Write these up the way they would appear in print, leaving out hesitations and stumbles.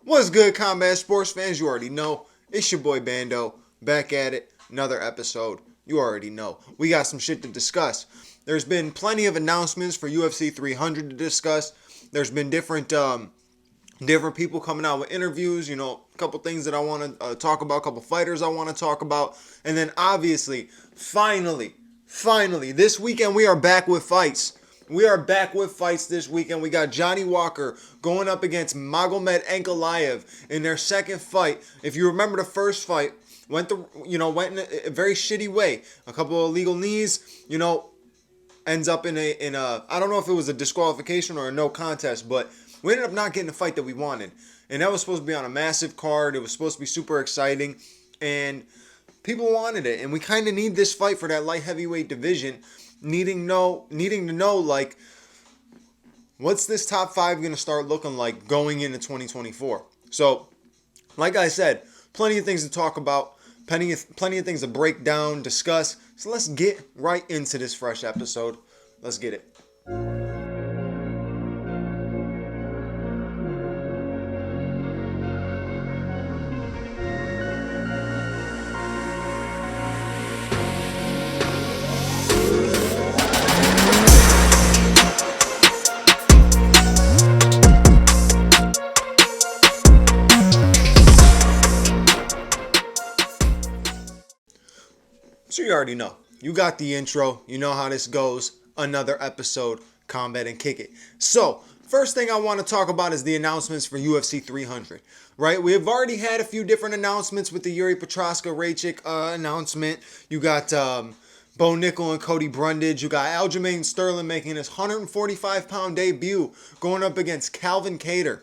What's good, combat sports fans? You already know. It's your boy Bando, back at it. Another episode. You already know. We got some shit to discuss. There's been plenty of announcements for UFC 300 to discuss. There's been different people coming out with interviews. You know, a couple things that I want to talk about. A couple fighters I want to talk about. And then obviously, finally, this weekend we are back with fights. We are back with fights this weekend. We got Johnny Walker going up against Magomed Ankalaev in their second fight. If you remember the first fight, went in a very shitty way. A couple of illegal knees, ends up in a I don't know if it was a disqualification or a no contest, but we ended up not getting the fight that we wanted. And that was supposed to be on a massive card. It was supposed to be super exciting, and people wanted it. And we kind of need this fight for that light heavyweight division. Needing to know, like, what's this top five going to start looking like going into 2024? So, like I said, plenty of things to talk about, plenty of things to break down, discuss. So let's get right into this fresh episode. Let's get it. So you already know. You got the intro. You know how this goes. Another episode, Combat and Kick It. So, first thing I want to talk about is the announcements for UFC 300. Right? We have already had a few different announcements with the Yuri Petroska-Raychik announcement. You got Bo Nickel and Cody Brundage. You got Aljamain Sterling making his 145-pound debut going up against Calvin Kattar.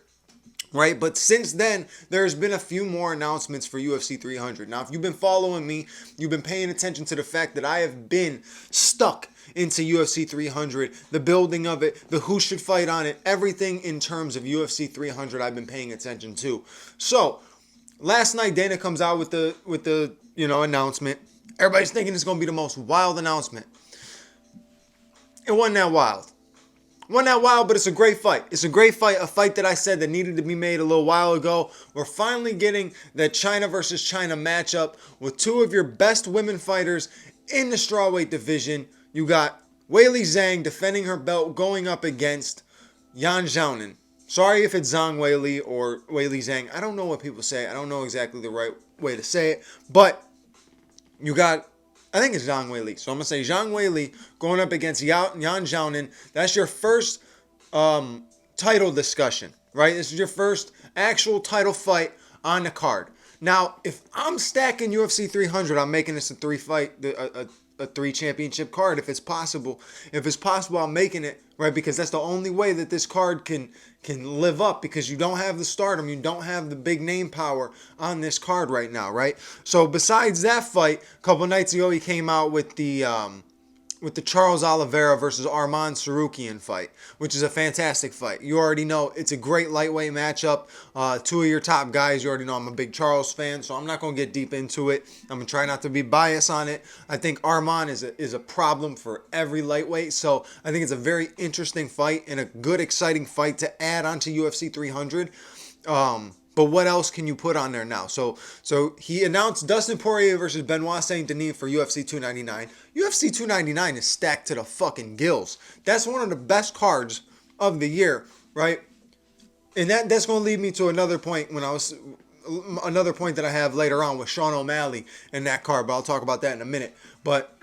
Right, but since then, there's been a few more announcements for UFC 300. Now, if you've been following me, you've been paying attention to the fact that I have been stuck into UFC 300, the building of it, the who should fight on it, everything in terms of UFC 300 I've been paying attention to. So, last night Dana comes out with the announcement. Everybody's thinking it's going to be the most wild announcement. It wasn't that wild. Wasn't that wild, but it's a great fight. It's a great fight, a fight that I said that needed to be made a little while ago. We're finally getting that China versus China matchup with two of your best women fighters in the strawweight division. You got Weili Zhang defending her belt going up against Yan Xiaonan. Sorry if it's Zhang Weili or Weili Zhang. I don't know what people say. I don't know exactly the right way to say it. But you got, I think it's Zhang Weili. So I'm going to say Zhang Weili going up against Yan Xiaonan. That's your first title discussion, right? This is your first actual title fight on the card. Now, if I'm stacking UFC 300, I'm making this a three championship card if it's possible. If it's possible, I'm making it, right? Because that's the only way that this card can live up, because you don't have the stardom, you don't have the big name power on this card right now, right? So besides that fight, a couple nights ago he came out with the Charles Oliveira versus Arman Sarukian fight, which is a fantastic fight. You already know it's a great lightweight matchup. Two of your top guys, you already know I'm a big Charles fan, so I'm not going to get deep into it. I'm going to try not to be biased on it. I think Arman is a problem for every lightweight, so I think it's a very interesting fight and a good, exciting fight to add onto UFC 300. But what else can you put on there now? So he announced Dustin Poirier versus Benoit Saint Denis for UFC 299. UFC 299 is stacked to the fucking gills. That's one of the best cards of the year, right? And that's going to lead me to another point that I have later on with Sean O'Malley and that card, but I'll talk about that in a minute. But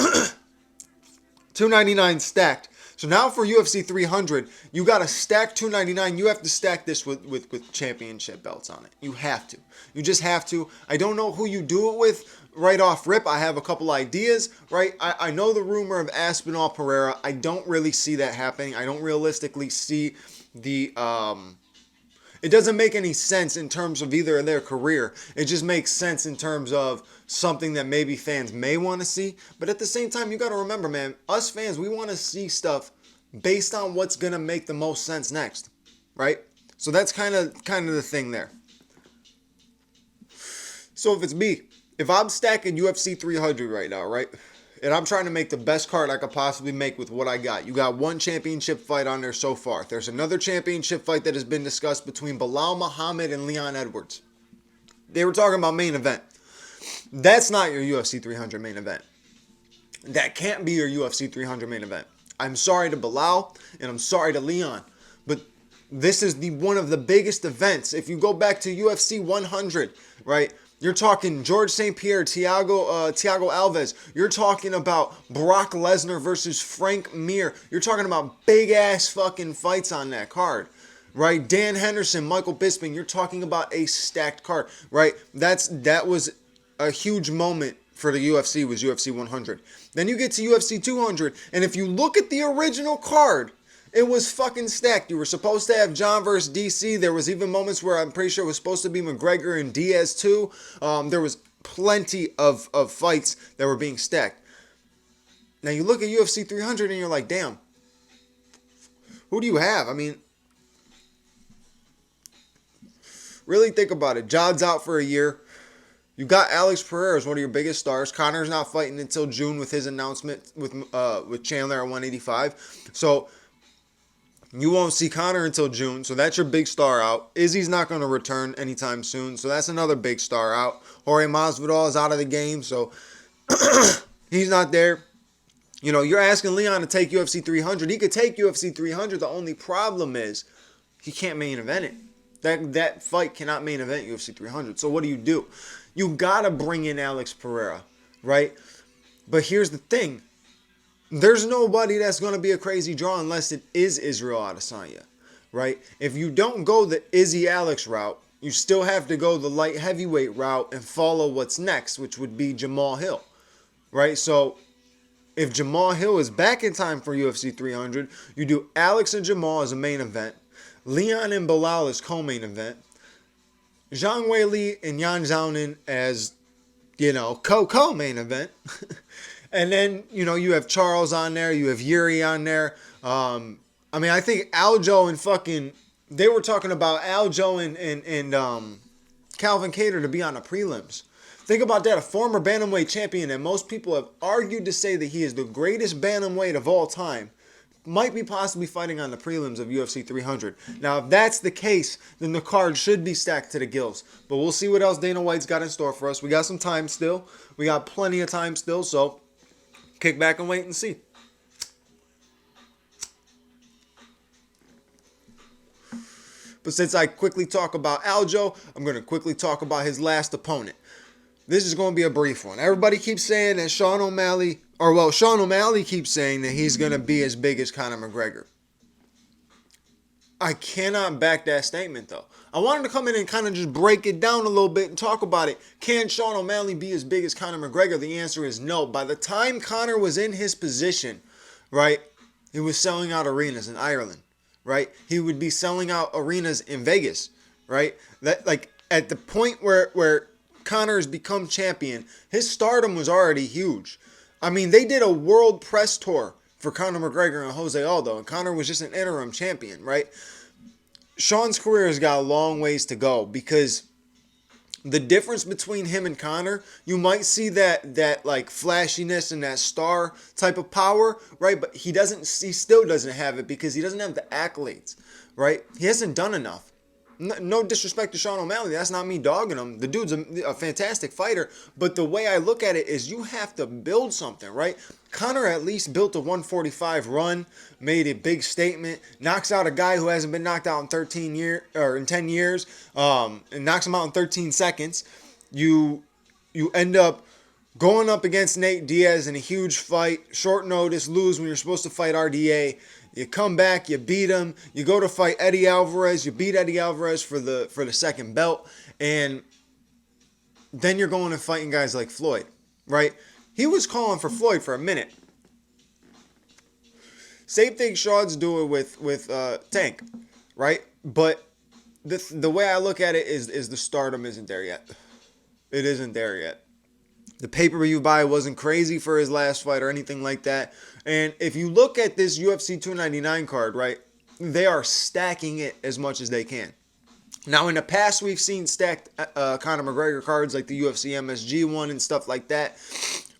299 stacked. So now for UFC 300, you got to stack 299. You have to stack this with championship belts on it. You have to. You just have to. I don't know who you do it with right off rip. I have a couple ideas, right? I know the rumor of Aspinall Pereira. I don't really see that happening. I don't realistically see the... It doesn't make any sense in terms of either of their career. It just makes sense in terms of something that maybe fans may want to see. But at the same time, you got to remember, man, us fans, we want to see stuff based on what's going to make the most sense next, right? So that's kind of the thing there. So if it's me, if I'm stacking UFC 300 right now, right? And I'm trying to make the best card I could possibly make with what I got. You got one championship fight on there so far. There's another championship fight that has been discussed between Bilal Muhammad and Leon Edwards. They were talking about main event. That's not your UFC 300 main event. That can't be your UFC 300 main event. I'm sorry to Bilal and I'm sorry to Leon, but this is one of the biggest events. If you go back to UFC 100, right? You're talking George St. Pierre, Thiago Alves. You're talking about Brock Lesnar versus Frank Mir. You're talking about big ass fucking fights on that card, right? Dan Henderson, Michael Bisping. You're talking about a stacked card, right? That was a huge moment for the UFC, was UFC 100. Then you get to UFC 200, and if you look at the original card, it was fucking stacked. You were supposed to have John versus DC. There was even moments where I'm pretty sure it was supposed to be McGregor and Diaz too. There was plenty of fights that were being stacked. Now you look at UFC 300 and you're like, damn, who do you have? I mean, really think about it. Jod's out for a year. You got Alex Pereira as one of your biggest stars. Conor's not fighting until June with his announcement with Chandler at 185. So you won't see Conor until June. So that's your big star out. Izzy's not going to return anytime soon. So that's another big star out. Jorge Masvidal is out of the game. So he's not there. You know, you're asking Leon to take UFC 300. He could take UFC 300. The only problem is he can't main event it. That fight cannot main event UFC 300. So what do? You got to bring in Alex Pereira, right? But here's the thing. There's nobody that's going to be a crazy draw unless it is Israel Adesanya, right? If you don't go the Izzy-Alex route, you still have to go the light heavyweight route and follow what's next, which would be Jamal Hill, right? So if Jamal Hill is back in time for UFC 300, you do Alex and Jamal as a main event, Leon and Bilal as co-main event, Zhang Weili and Yan Xiaonan as, co-main event. And then, you have Charles on there. You have Yuri on there. I think Aljo and they were talking about Aljo and Calvin Kattar to be on the prelims. Think about that. A former bantamweight champion that most people have argued to say that he is the greatest bantamweight of all time might be possibly fighting on the prelims of UFC 300. Now, if that's the case, then the card should be stacked to the gills. But we'll see what else Dana White's got in store for us. We got some time still. We got plenty of time still, so kick back and wait and see. But since I quickly talk about Aljo, I'm going to quickly talk about his last opponent. This is going to be a brief one. Everybody keeps saying that Sean O'Malley keeps saying that he's going to be as big as Conor McGregor. I cannot back that statement, though. I wanted to come in and kind of just break it down a little bit and talk about it. Can Sean O'Malley be as big as Conor McGregor? The answer is no. By the time Conor was in his position, right, he was selling out arenas in Ireland, right? He would be selling out arenas in Vegas, right? That, like, at the point where Conor has become champion, his stardom was already huge. I mean, they did a world press tour for Conor McGregor and Jose Aldo, and Conor was just an interim champion, right? Sean's career has got a long ways to go because the difference between him and Conor, you might see that like flashiness and that star type of power, right? But he still doesn't have it because he doesn't have the accolades, right? He hasn't done enough. No disrespect to Sean O'Malley. That's not me dogging him. The dude's a fantastic fighter. But the way I look at it is you have to build something, right? Conor at least built a 145 run, made a big statement, knocks out a guy who hasn't been knocked out in 10 years, and knocks him out in 13 seconds. You end up going up against Nate Diaz in a huge fight, short notice, lose when you're supposed to fight RDA. You come back, you beat him. You go to fight Eddie Alvarez. You beat Eddie Alvarez for the second belt. And then you're going and fighting guys like Floyd, right? He was calling for Floyd for a minute. Same thing Sean's doing with Tank, right? But the way I look at it is the stardom isn't there yet. It isn't there yet. The pay-per-view buy wasn't crazy for his last fight or anything like that. And if you look at this UFC 299 card, right, they are stacking it as much as they can. Now, in the past, we've seen stacked Conor McGregor cards like the UFC MSG one and stuff like that.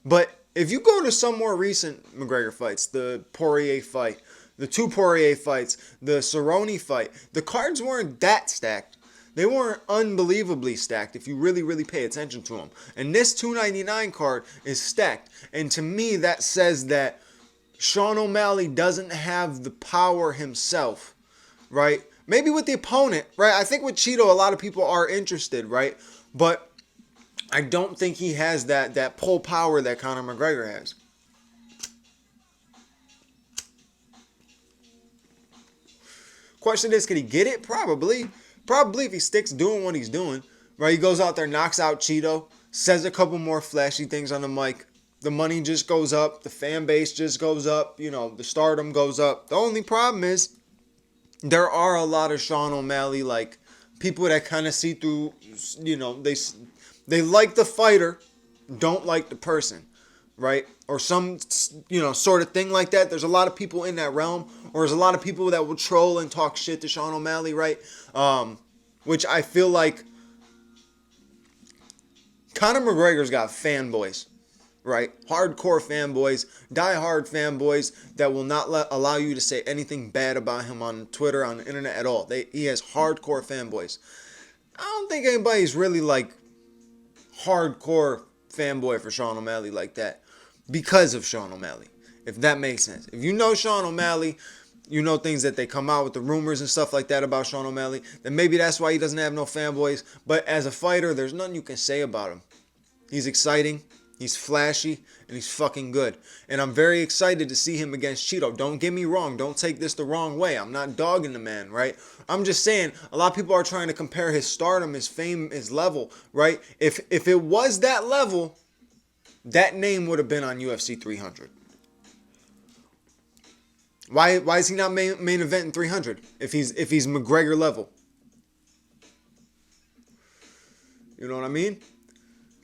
But if you go to some more recent McGregor fights, the Poirier fight, the two Poirier fights, the Cerrone fight, the cards weren't that stacked. They weren't unbelievably stacked if you really, really pay attention to them. And this 299 card is stacked. And to me, that says that Sean O'Malley doesn't have the power himself, right? Maybe with the opponent, right? I think with Cheeto, a lot of people are interested, right? But I don't think he has that pull power that Conor McGregor has. Question is, could he get it? Probably. Probably if he sticks doing what he's doing, right? He goes out there, knocks out Cheeto, says a couple more flashy things on the mic. The money just goes up. The fan base just goes up. You know, the stardom goes up. The only problem is there are a lot of Sean O'Malley, like, people that kind of see through, you know, they like the fighter, don't like the person, right? Or some, you know, sort of thing like that. There's a lot of people in that realm, or there's a lot of people that will troll and talk shit to Sean O'Malley, right? Which I feel like Conor McGregor's got fanboys, right? Hardcore fanboys, die-hard fanboys that will not allow you to say anything bad about him on Twitter, on the internet at all. He has hardcore fanboys. I don't think anybody's really like hardcore fanboy for Sean O'Malley like that because of Sean O'Malley, if that makes sense. If you know Sean O'Malley, you know things that they come out with, the rumors and stuff like that about Sean O'Malley, then maybe that's why he doesn't have no fanboys. But as a fighter, there's nothing you can say about him. He's exciting, he's flashy, and he's fucking good. And I'm very excited to see him against Cheeto. Don't get me wrong. Don't take this the wrong way. I'm not dogging the man, right? I'm just saying a lot of people are trying to compare his stardom, his fame, his level, right? If it was that level, that name would have been on UFC 300. Why is he not main event in 300 if he's McGregor level? You know what I mean?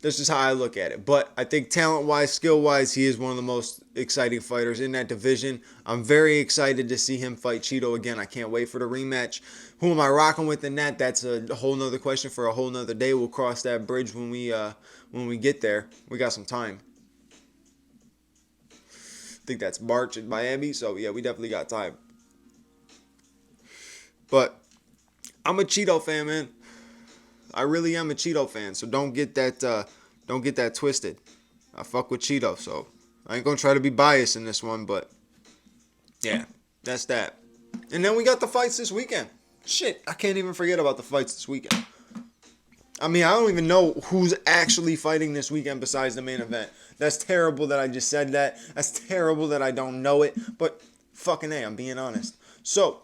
That's just how I look at it. But I think talent-wise, skill-wise, he is one of the most exciting fighters in that division. I'm very excited to see him fight Cheeto again. I can't wait for the rematch. Who am I rocking with in that? That's a whole nother question for a whole nother day. We'll cross that bridge when we get there. We got some time. I think that's March in Miami. So, yeah, we definitely got time. But I'm a Cheeto fan, man. I really am a Cheeto fan, so don't get that twisted. I fuck with Cheeto, so I ain't gonna try to be biased in this one, but yeah, that's that. And then we got the fights this weekend. Shit, I can't even forget about the fights this weekend. I mean, I don't even know who's actually fighting this weekend besides the main event. That's terrible that I just said that. That's terrible that I don't know it, but fucking A, I'm being honest. So,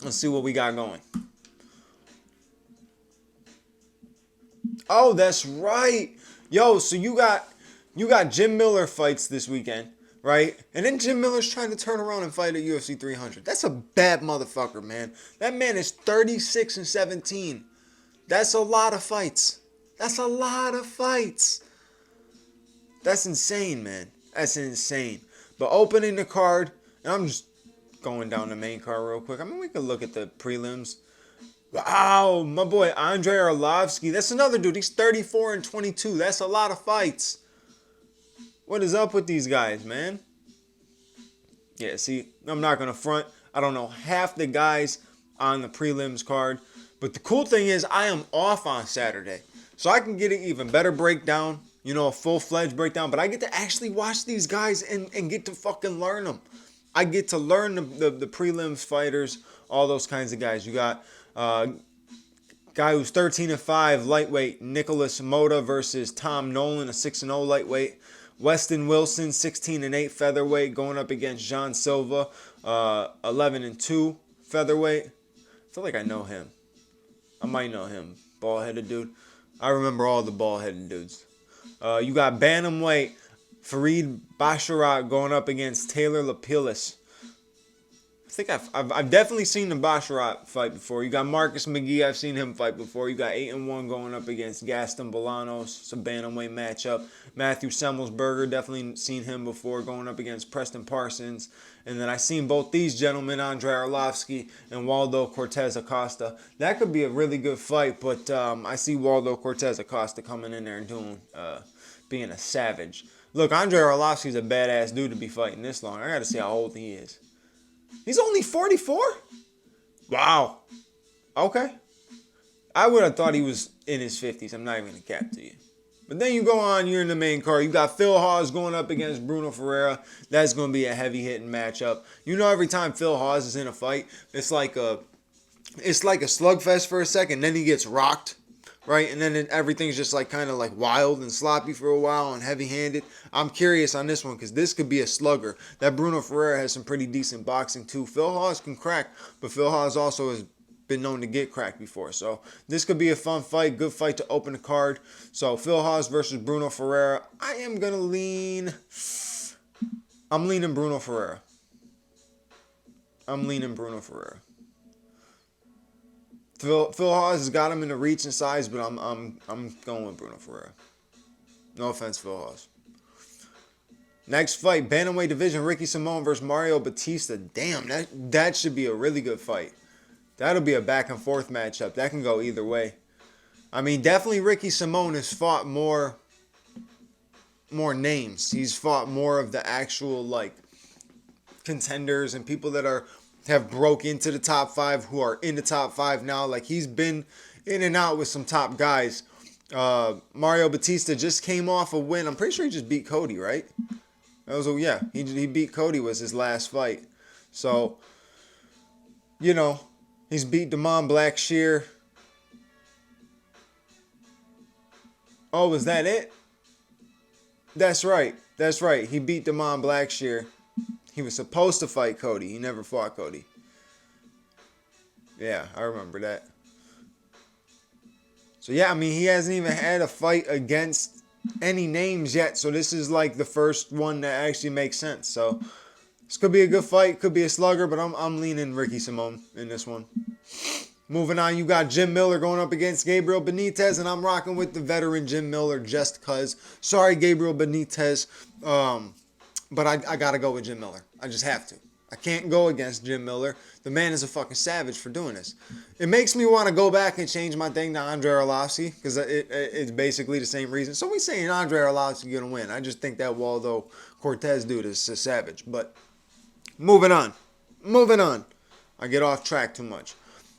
let's see what we got going. Oh, that's right. Yo, so you got Jim Miller fights this weekend, right? And then Jim Miller's trying to turn around and fight at UFC 300. That's a bad motherfucker, man. That man is 36-17. That's a lot of fights. That's a lot of fights. That's insane, man. That's insane. But opening the card, and I'm just going down the main card real quick. I mean, we can look at the prelims. Wow, my boy Andrei Arlovsky. That's another dude. He's 34-22. That's a lot of fights. What is up with these guys, man? Yeah, see, I'm not going to front. I don't know half the guys on the prelims card. But the cool thing is I am off on Saturday. So I can get an even better breakdown. You know, a full-fledged breakdown. But I get to actually watch these guys and get to fucking learn them. I get to learn the prelims fighters, all those kinds of guys. You got guy who's 13-5 lightweight, Nicholas Mota versus Tom Nolan, a 6-0 lightweight. Weston Wilson, 16-8 featherweight, going up against John Silva, 11-2 featherweight. I feel like I know him. I might know him. Bald-headed dude. I remember all the bald-headed dudes. You got bantamweight Farid Basharat going up against Taylor Lapilus. I think I've definitely seen the Basharat fight before. You got Marcus McGee. I've seen him fight before. You got 8-1 going up against Gaston Bolanos. It's a bantamweight matchup. Matthew Semmelsberger, definitely seen him before, going up against Preston Parsons. And then I seen both these gentlemen, Andrei Arlovsky and Waldo Cortez Acosta. That could be a really good fight, but I see Waldo Cortez Acosta coming in there and being a savage. Look, Andrei Arlovski's a badass dude to be fighting this long. I gotta see how old he is. He's only 44? Wow. Okay. I would have thought he was in his 50s. I'm not even going to cap to you. But then you go on, you're in the main card. You got Phil Hawes going up against Bruno Ferreira. That's going to be a heavy-hitting matchup. You know, every time Phil Hawes is in a fight, it's like a slugfest for a second. Then he gets rocked, right? And then everything's just like kind of like wild and sloppy for a while and heavy-handed. I'm curious on this one because this could be a slugger. That Bruno Ferreira has some pretty decent boxing too. Phil Hawes can crack, but Phil Hawes also has been known to get cracked before. So this could be a fun fight, good fight to open the card. So Phil Hawes versus Bruno Ferreira. I'm leaning Bruno Ferreira. Phil Hawes has got him in the reach and size, but I'm going with Bruno Ferreira. No offense, Phil Hawes. Next fight, bantamweight division, Ricky Simón versus Mario Batista. Damn, that should be a really good fight. That'll be a back and forth matchup. That can go either way. I mean, definitely Ricky Simón has fought more names. He's fought more of the actual like contenders and people that have broke into the top 5 who are in the top 5 now. Like he's been in and out with some top guys. Mario Batista just came off a win. I'm pretty sure he just beat Cody, right? He beat Cody was his last fight. So, you know, he's beat Damon Blackshear. Oh, was that it? That's right. He beat Damon Blackshear. He was supposed to fight Cody. He never fought Cody. Yeah, I remember that. So, yeah, I mean, he hasn't even had a fight against any names yet. So, this is like the first one that actually makes sense. So, this could be a good fight. Could be a slugger, but I'm leaning Ricky Simón in this one. Moving on, you got Jim Miller going up against Gabriel Benitez, and I'm rocking with the veteran Jim Miller just because. Sorry, Gabriel Benitez, but I got to go with Jim Miller. I just have to. I can't go against Jim Miller. The man is a fucking savage for doing this. It makes me want to go back and change my thing to Andrei Arlovski because it's basically the same reason. So we saying Andrei Arlovski going to win. I just think that Waldo Cortez dude is a savage. But moving on. I get off track too much.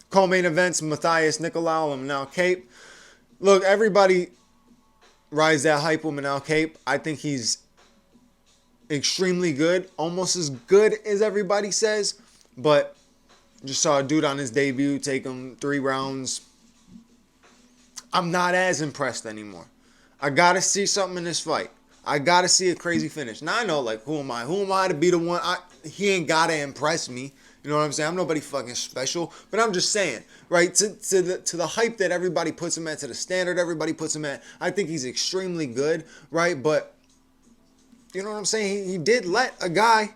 Co-main events, Matthias Nicolau and Manel Kape. Look, everybody rides that hype with Manel Kape. I think he's extremely good. Almost as good as everybody says. But just saw a dude on his debut take him 3 rounds. I'm not as impressed anymore. I got to see something in this fight. I got to see a crazy finish. Now I know, like, who am I? Who am I to be the one? He ain't got to impress me. You know what I'm saying? I'm nobody fucking special. But I'm just saying, right, to the hype that everybody puts him at, to the standard everybody puts him at, I think he's extremely good, right? But, you know what I'm saying? He did let a guy,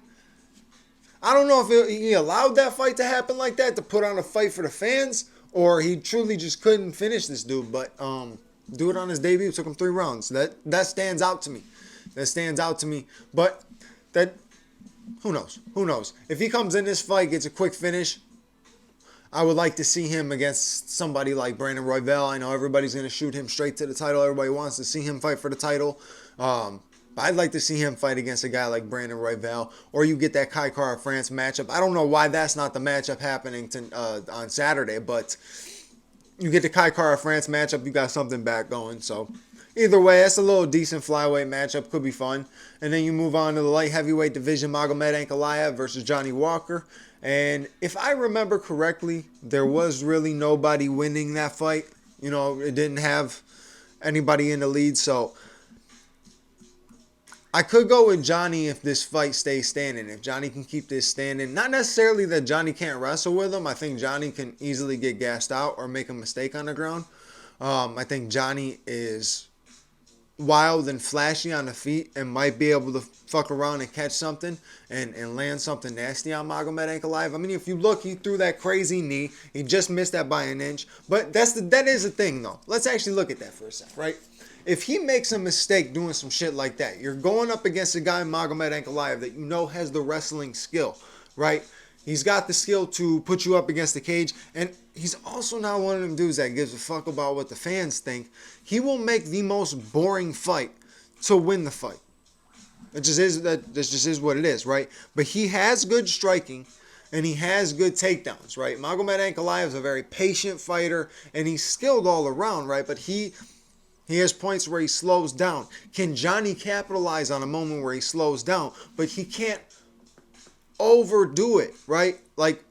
I don't know if he allowed that fight to happen like that, to put on a fight for the fans, or he truly just couldn't finish this dude. But do it on his debut, took him 3 rounds. That stands out to me. But that, who knows? If he comes in this fight, gets a quick finish, I would like to see him against somebody like Brandon Royval. I know everybody's going to shoot him straight to the title. Everybody wants to see him fight for the title. I'd like to see him fight against a guy like Brandon Royval. Or you get that Kai Kara France matchup. I don't know why that's not the matchup happening on Saturday, but you get the Kai Kara France matchup, you got something back going. So either way, that's a little decent flyweight matchup. Could be fun. And then you move on to the light heavyweight division, Magomed Ankalaev versus Johnny Walker. And if I remember correctly, there was really nobody winning that fight. You know, it didn't have anybody in the lead. So I could go with Johnny if this fight stays standing. If Johnny can keep this standing. Not necessarily that Johnny can't wrestle with him. I think Johnny can easily get gassed out or make a mistake on the ground. I think Johnny is wild and flashy on the feet and might be able to fuck around and catch something and land something nasty on Magomed Ankalaev. I mean, if you look, he threw that crazy knee. He just missed that by an inch. But that is the thing, though. Let's actually look at that for a sec, right? If he makes a mistake doing some shit like that, you're going up against a guy, Magomed Ankalaev, that you know has the wrestling skill, right? He's got the skill to put you up against the cage, and he's also not one of them dudes that gives a fuck about what the fans think. He will make the most boring fight to win the fight. It just is that. This just is what it is, right? But he has good striking, and he has good takedowns, right? Magomed Ankalaev is a very patient fighter, and he's skilled all around, right? But he has points where he slows down. Can Johnny capitalize on a moment where he slows down? But he can't overdo it, right? Like,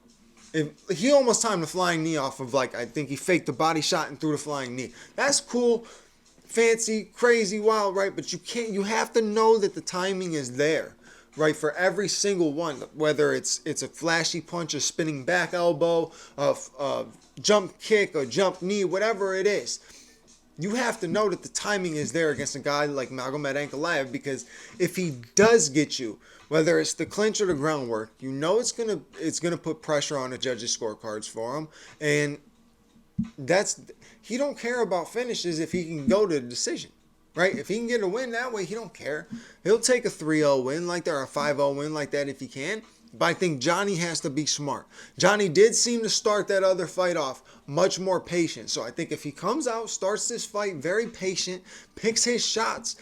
if he almost timed the flying knee off of, like, I think he faked the body shot and threw the flying knee. That's cool, fancy, crazy, wild, right? But you have to know that the timing is there, right? For every single one, whether it's a flashy punch, a spinning back elbow, a jump kick, a jump knee, whatever it is. You have to know that the timing is there against a guy like Magomed Ankalaev, because if he does get you, whether it's the clinch or the groundwork, you know it's gonna put pressure on the judges' scorecards for him, and he don't care about finishes if he can go to the decision, right? If he can get a win that way, he don't care. He'll take a 3-0 win like that or a 5-0 win like that if he can. But I think Johnny has to be smart. Johnny did seem to start that other fight off much more patient. So I think if he comes out, starts this fight very patient, picks his shots.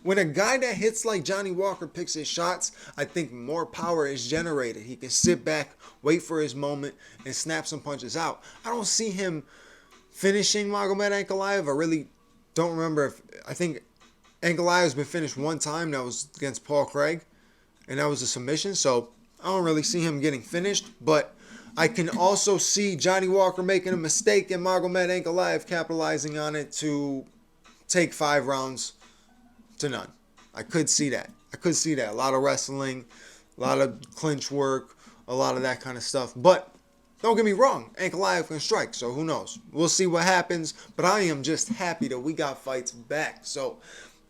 When a guy that hits like Johnny Walker picks his shots, I think more power is generated. He can sit back, wait for his moment, and snap some punches out. I don't see him finishing Magomed Ankalaev. I really don't remember I think Ankalaev's been finished one time. That was against Paul Craig, and that was a submission. So I don't really see him getting finished, but I can also see Johnny Walker making a mistake and Magomed Ankalaev capitalizing on it to take 5 rounds to none. I could see that. A lot of wrestling, a lot of clinch work, a lot of that kind of stuff. But don't get me wrong, Ankalaev can strike, so who knows? We'll see what happens, but I am just happy that we got fights back. So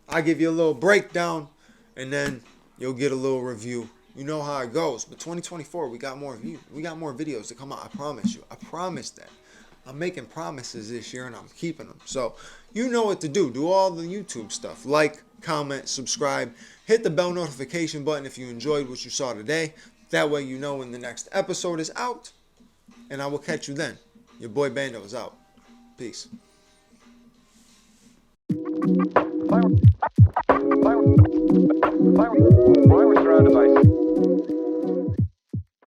I give you a little breakdown, and then you'll get a little review. You know how it goes. But 2024, we got more videos to come out. I promise you. I promise that. I'm making promises this year, and I'm keeping them. So you know what to do. Do all the YouTube stuff. Like, comment, subscribe. Hit the bell notification button if you enjoyed what you saw today. That way you know when the next episode is out. And I will catch you then. Your boy Bando is out. Peace. Fire surround device.